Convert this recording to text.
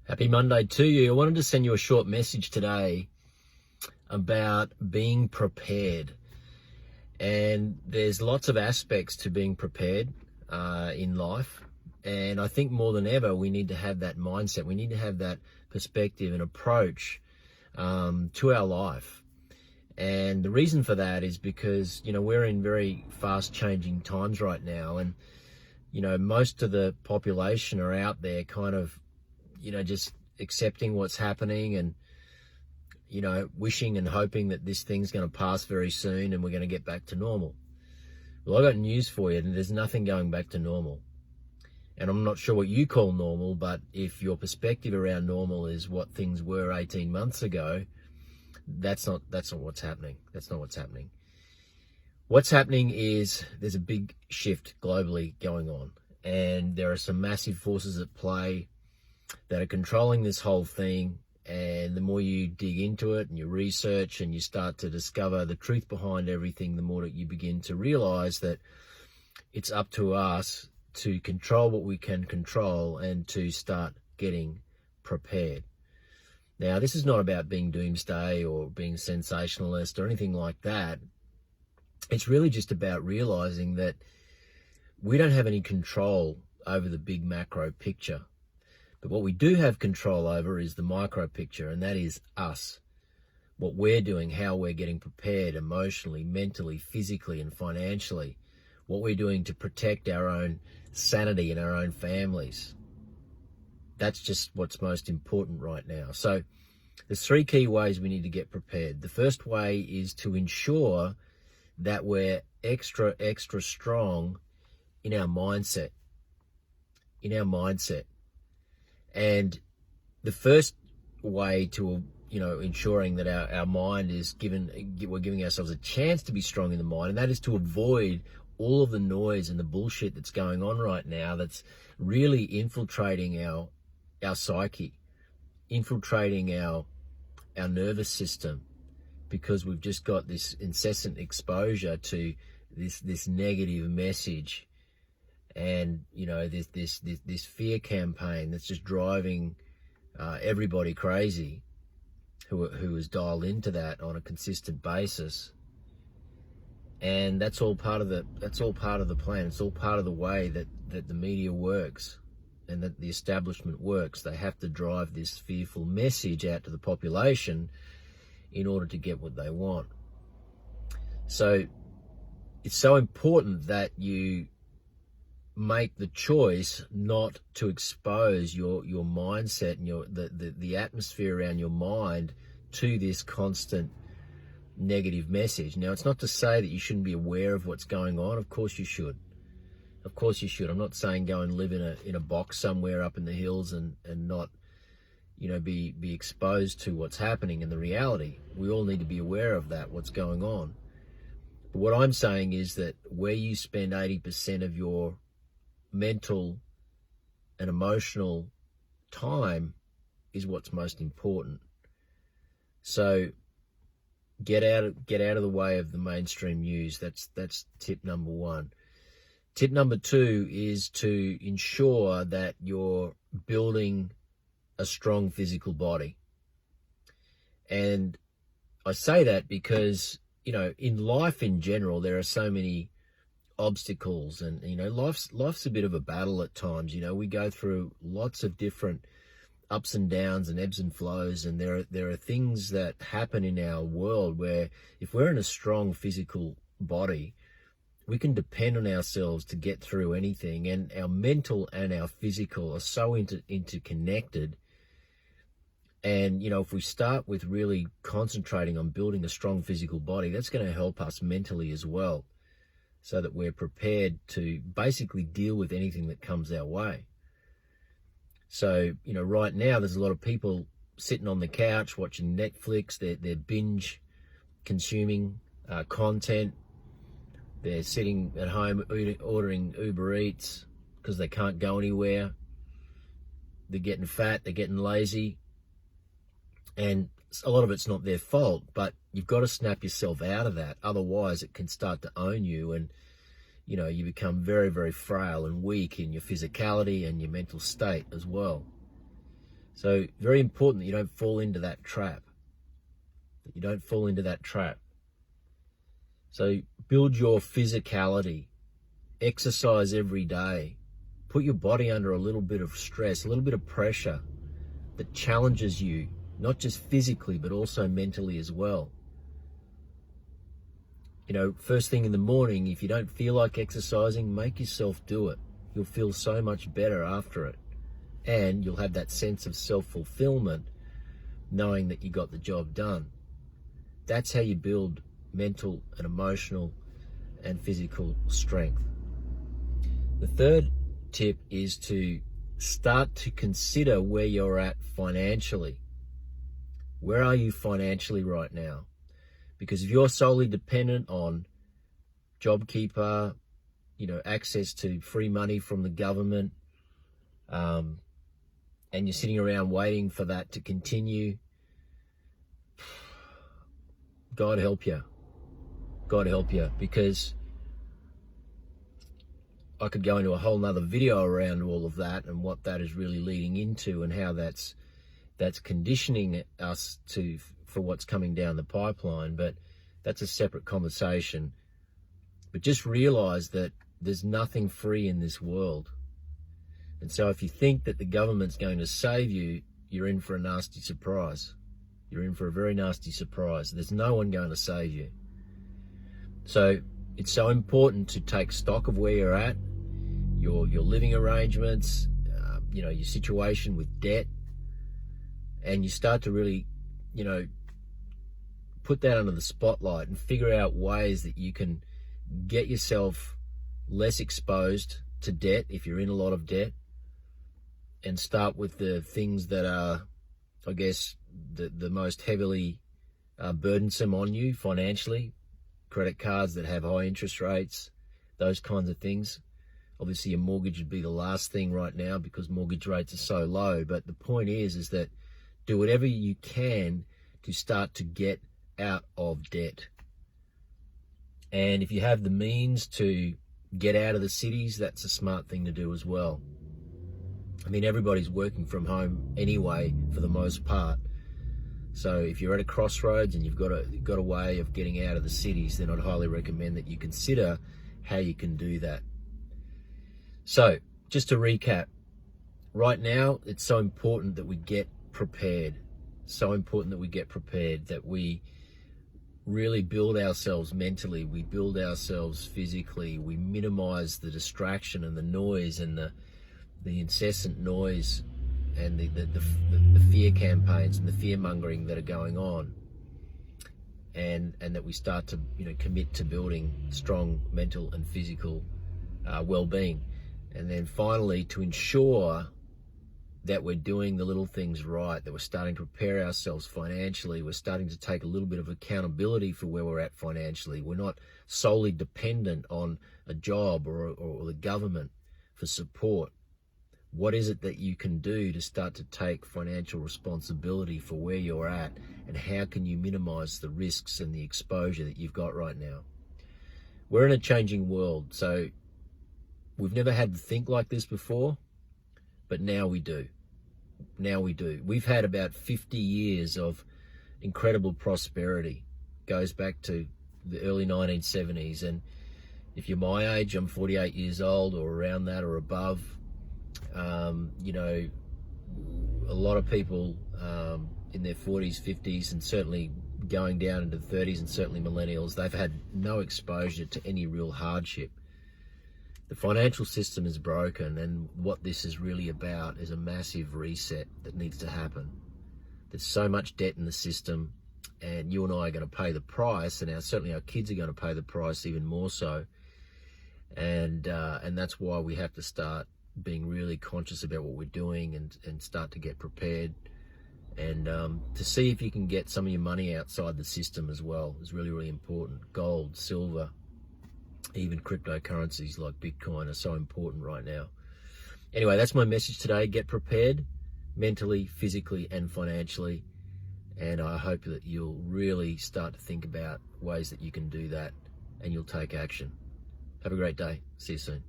Happy Monday to you. I wanted to send you a short message today about being prepared. And there's lots of aspects to being prepared in life. And I think more than ever, we need to have that mindset. We need to have that perspective and approach to our life. And the reason for that is because, we're in very fast changing times right now. And, most of the population are out there kind of, just accepting what's happening and, wishing and hoping that this thing's going to pass very soon and we're going to get back to normal. Well, I got news for you, and there's nothing going back to normal. And I'm not sure what you call normal, but if your perspective around normal is what things were 18 months ago, that's not what's happening. That's not what's happening. What's happening is there's a big shift globally going on, and there are some massive forces at play that are controlling this whole thing. And the more you dig into it and you research and you start to discover the truth behind everything, the more that you begin to realize that it's up to us to control what we can control and to start getting prepared. Now, this is not about being doomsday or being sensationalist or anything like that. It's really just about realizing that we don't have any control over the big macro picture. But what we do have control over is the micro picture, and that is us. What we're doing, how we're getting prepared emotionally, mentally, physically, and financially. What we're doing to protect our own sanity and our own families. That's just what's most important right now. So there's three key ways we need to get prepared. The first way is to ensure that we're extra strong in our mindset. And the first way to, ensuring that our mind is we're giving ourselves a chance to be strong in the mind, and that is to avoid all of the noise and the bullshit that's going on right now that's really infiltrating our psyche, infiltrating our nervous system, because we've just got this incessant exposure to this negative message. And, this fear campaign that's just driving everybody crazy who is dialed into that on a consistent basis. And that's all part of the plan. It's all part of the way that the media works and that the establishment works. They have to drive this fearful message out to the population in order to get what they want. So it's so important that you make the choice not to expose your mindset and the atmosphere around your mind to this constant negative message. Now, it's not to say that you shouldn't be aware of what's going on. Of course you should. Of course you should. I'm not saying go and live in a box somewhere up in the hills and not be exposed to what's happening in the reality. We all need to be aware of that, what's going on. But what I'm saying is that where you spend 80% of your mental and emotional time is what's most important. So get out of the way of the mainstream news. That's tip number one. Tip number two is to ensure that you're building a strong physical body. And I say that because, in life in general, there are so many obstacles, and life's a bit of a battle at times. We go through lots of different ups and downs and ebbs and flows, and there are things that happen in our world where if we're in a strong physical body, we can depend on ourselves to get through anything. And our mental and our physical are so interconnected. And if we start with really concentrating on building a strong physical body, that's going to help us mentally as well, so that we're prepared to basically deal with anything that comes our way. So, right now there's a lot of people sitting on the couch watching Netflix. They're binge consuming content. They're sitting at home ordering Uber Eats because they can't go anywhere. They're getting fat, they're getting lazy. And a lot of it's not their fault, but you've got to snap yourself out of that. Otherwise, it can start to own you, and you become very, very frail and weak in your physicality and your mental state as well. So very important that you don't fall into that trap. So build your physicality. Exercise every day. Put your body under a little bit of stress, a little bit of pressure that challenges you, not just physically, but also mentally as well. You know, first thing in the morning, if you don't feel like exercising, make yourself do it. You'll feel so much better after it. And you'll have that sense of self-fulfillment, knowing that you got the job done. That's how you build mental and emotional and physical strength. The third tip is to start to consider where you're at financially. Where are you financially right now? Because if you're solely dependent on JobKeeper, you know, access to free money from the government, and you're sitting around waiting for that to continue, God help you. God help you, because I could go into a whole nother video around all of that and what that is really leading into and how that's conditioning us for what's coming down the pipeline, but that's a separate conversation. But just realize that there's nothing free in this world. And so if you think that the government's going to save you, you're in for a nasty surprise. You're in for a very nasty surprise. There's no one going to save you. So it's so important to take stock of where you're at, your living arrangements, you know, your situation with debt, and you start to really, you know, put that under the spotlight and figure out ways that you can get yourself less exposed to debt if you're in a lot of debt, and start with the things that are, I guess, the most heavily burdensome on you financially. Credit cards that have high interest rates, those kinds of things. Obviously, a mortgage would be the last thing right now because mortgage rates are so low. But the point is that do whatever you can to start to get out of debt. And if you have the means to get out of the cities, that's a smart thing to do as well. I mean, everybody's working from home anyway, for the most part. So if you're at a crossroads and you've got a way of getting out of the cities, then I'd highly recommend that you consider how you can do that. So just to recap, right now it's so important that we get prepared. So important that we get prepared, that we really build ourselves mentally, we build ourselves physically, we minimize the distraction and the noise and the incessant noise and the fear campaigns and the fear mongering that are going on, and that we start to, you know, commit to building strong mental and physical well-being. And then finally, to ensure that we're doing the little things right, that we're starting to prepare ourselves financially, we're starting to take a little bit of accountability for where we're at financially. We're not solely dependent on a job or the government for support. What is it that you can do to start to take financial responsibility for where you're at, and how can you minimize the risks and the exposure that you've got right now? We're in a changing world, so we've never had to think like this before, but now we do. Now we do. We've had about 50 years of incredible prosperity. Goes back to the early 1970s, and if you're my age, I'm 48 years old or around that or above. You know, a lot of people in their 40s, 50s, and certainly going down into the 30s, and certainly millennials, they've had no exposure to any real hardship. The financial system is broken, and what this is really about is a massive reset that needs to happen. There's so much debt in the system, and you and I are going to pay the price, and certainly our kids are going to pay the price even more so. And that's why we have to start being really conscious about what we're doing, and start to get prepared, and to see if you can get some of your money outside the system as well is really, really important. Gold, silver, even cryptocurrencies like Bitcoin are so important right now. Anyway, that's my message today. Get prepared mentally, physically, and financially. And I hope that you'll really start to think about ways that you can do that, and you'll take action. Have a great day. See you soon.